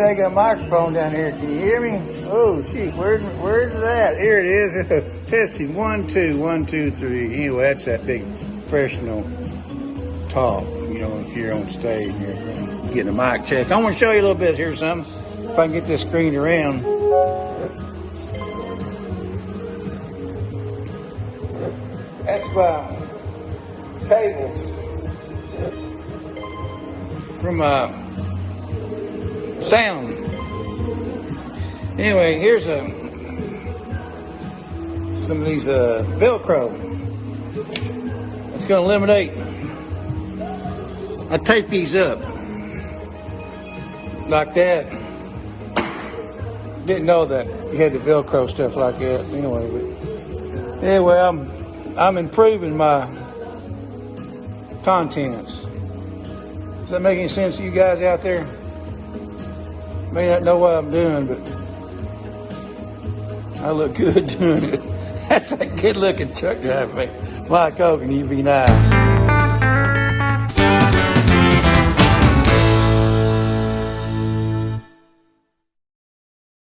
making a microphone down here. Can you hear me? Oh, shoot. Where's that? Here it is. Testing. 1, 2, 1, 2, 3. Anyway, that's that big professional talk. You know, if you're on stage and everything. Getting a mic check. I want to show you a little bit here, something. If I can get this screen around. That's cables from sound. Anyway, here's some of these Velcro. It's going to eliminate. I tape these up like that. Didn't know that you had the Velcro stuff like that. Anyway, I'm improving my contents. Does that make any sense to you guys out there? May not know what I'm doing, but I look good doing it. That's a good looking truck driver, mate. Mike Hogan, you be nice.